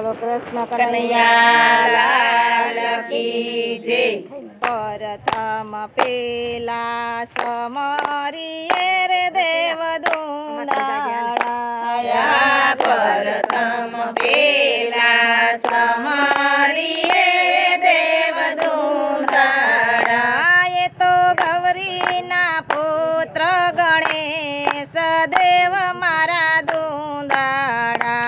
બોલો કૃષ્ણ કનૈયા લાલ કી જય. પ્રથમ પેલા સમરીએ રે દેવ દુંદાળા પ્રથમ પેલા સમરીએ દેવ દુંદાળા. એ તો ગૌરીના પુત્ર ગણેશ દેવ મારા દુંદાળા.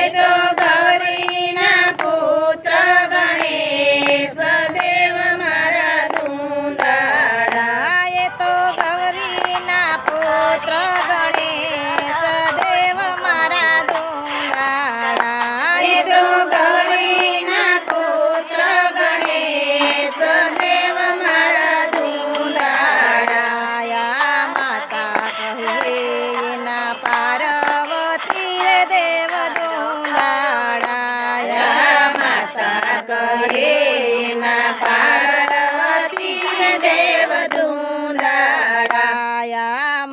એ તો ગૌરીના પુત્ર ગણેશ દેવ મારા દુંદાળા. એ તો ગૌરીના પુત્ર ગણેશ દેવ મારા દુંદાળા. એ તો ગૌરીના પુત્ર ગણેશ દેવ મારા દુંદાળા. માતા કહે એના પાર્વતી રે દેવ દુંદાળા. માતા કહે ના પાર્વતી દેવ દુંદાળા.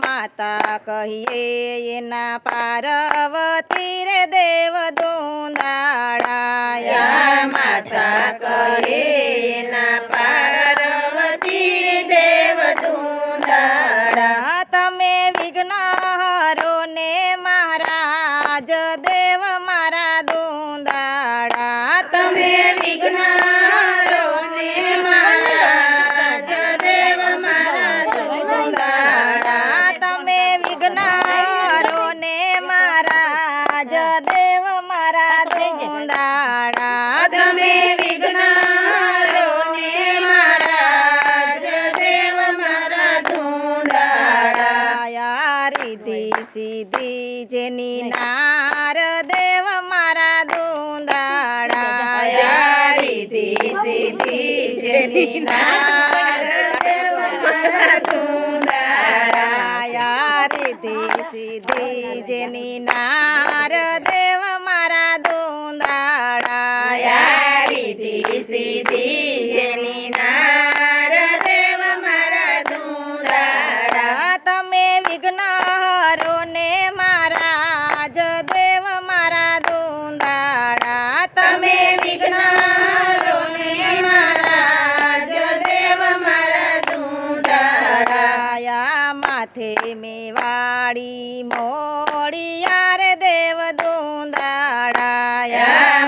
માતા કહીએ એના પાર્વતી રે દેવ દુંદાળા. માતા કહે ના પાર્વતી દેવ દુંદાળા. તમે વિઘ્નહરો ને મહારાજ દેવ મારા દુંદાળા. તમે વિઘ્નહરો ને મહારાજ દેવ મારા દુંદાળા. તમે વિઘ્નહરો ને મહારાજ દેવ મારા દુંદાળા. તમે વિઘ્નહરો ને મહારાજ દેવ મારા દુંદાળા. રીધિ સીધી જેની નાર દેવ મારા દુંદાળા. રીધિ સીધી જેની નાર દેવ મારા દુંદાળા. રીધિ સીધી જેની નાર દેવ મારા દુંદાળા. રીધિ સીધી જેની નાર દેવ મારા દુંદાળા. તમે વિઘ્નહરો ને મહારાજ દેવ મારા દુંદાળા. તમે વિઘ્નહરો ને મહારાજ દેવ મારા દુંદાળા. માથે મેવાડી મોડિયા રે દેવ દુંદાળા.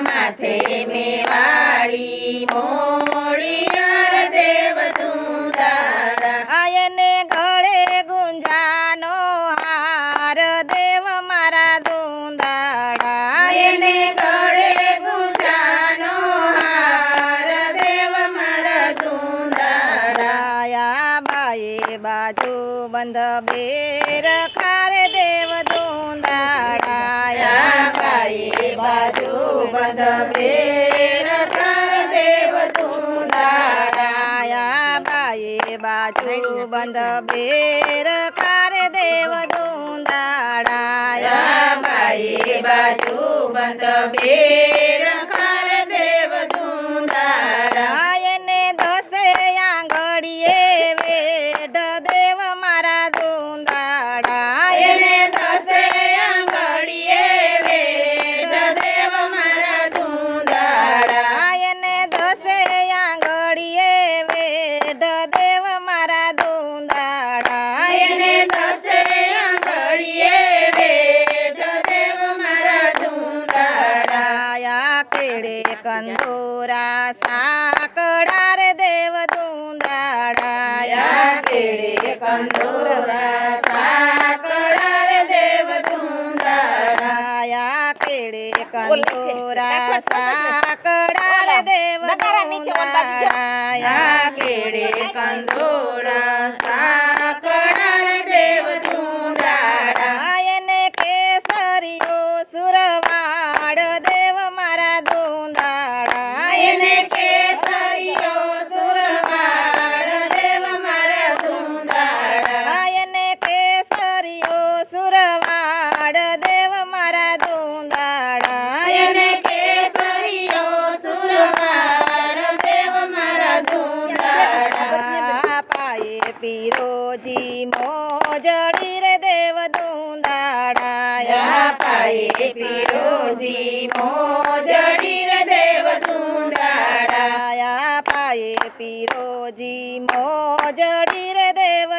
માથે મેવાડી મોડિયા દેવ દુંદાળા. આયને ગળે ગુંજાનો હાર દેવ મારા દુંદાળા. એને ગળે ગુંજાનો હાર દેવ મારા દુંદાળા. બાએ બાજુ બંધ બેર ખારે દેવ દુંદાળા. બાઈ બાજુ બંધ બેર ખાર દેવ દુંદાળા. બાએ બાજુ બંધ બેર ખારે દેવ દુંદાળા. બાઈ બાજુ બંધ બેર ખાર દેવ દુંદાળા. એને દસે આંગળીએ વેઢ દેવ મારા દુંદાળા. એને દસે આંગળીએ વેઢ દેવ મારા દુંદાળા. એને દસે આંગળીએ વેઢ દેવ મારા દુંદાળા. એને દસે આંગળીએ વેઢ દેવ મારા દુંદાળા. કેળે કંદોરા સાકડા રે દેવ દુંદાળા. કેળે કંદોરા સાકડા રે દેવ દુંદાળા. કેળે કંદોરા સાકડા રે દેવ દુંદાળા. કેળે કંદોરા સાકડા રે દેવ દુંદાળા. એને કેસરીઓ સુરવાડ દેવ મારા દુંદાળા. એને કેસરીઓ સુરવાડ દેવ મારા દુંદાળા. એને કેસરીઓ સુરવાડ દેવ મારા દુંદાળા. એને કેસરીઓ સુરવાડ દેવ મારા દુંદાળા. પાયે પીરો પાયે પીરોજી મોજડી રે દેવ ધૂંધાડા આયા પાયે પીરોજી મોજડી રે દેવ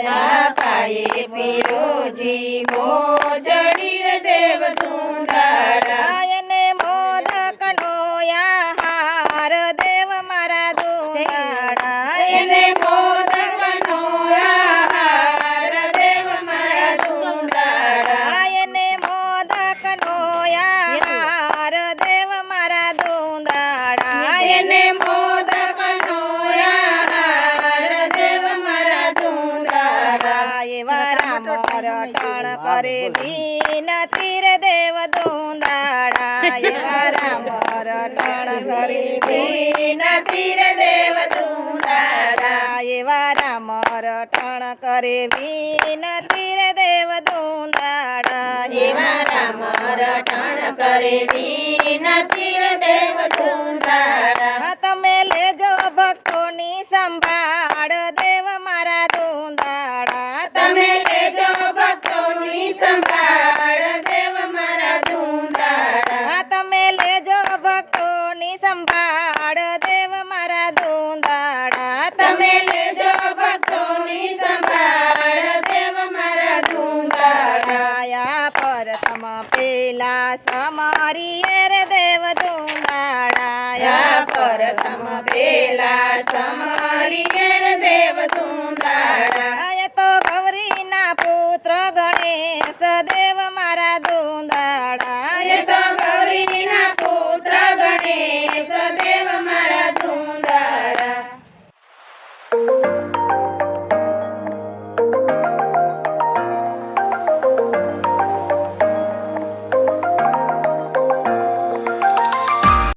આયા પાયે પીરોજી મોજડી રે દેવ ધૂંધાડા એને મોદકનો આહાર દેવ મારા ધૂંધાડા એને મોદકનો આહાર દેવ મારા ધૂંધાડા એને મોદકનો આહાર દેવ મારા ધૂંધાડા એને મોદકનો આહાર દેવ મારા ધૂંધાડા એવા રામ રટણ કરે વિનતી રે દેવ ધૂંધાડા એવા રામ રટણ કરે વિનતી રે દેવ ધૂંધાડા એવા રામ રટણ કરે વિનતી રે દેવ ધૂંધાડા એવા રામ રટણ કરે વિનતી રે દેવ ધૂંધાડા તમે લેજો ભક્તોની સંભાળ દેવ મારા ધૂંધાડા તમે લેજો ભક્તોની સંભાળ દેવ મારા ધૂંધાડા તમે લેજો ભક્તોની સંભાળ દેવ મારા ધૂંધાડા તમે લેજો ભક્તોની સંભાળ દેવ મારા ધૂંધાડા આયા પ્રથમ પેલા સમારીએ રે દેવ ધૂંધાડા યા પ્રથમ પેલા સમારીએ રે દેવ ધૂંધાડા આયા તો ગૌરીના પુત્ર ગણેશ દેવ મારા ધૂંધાડા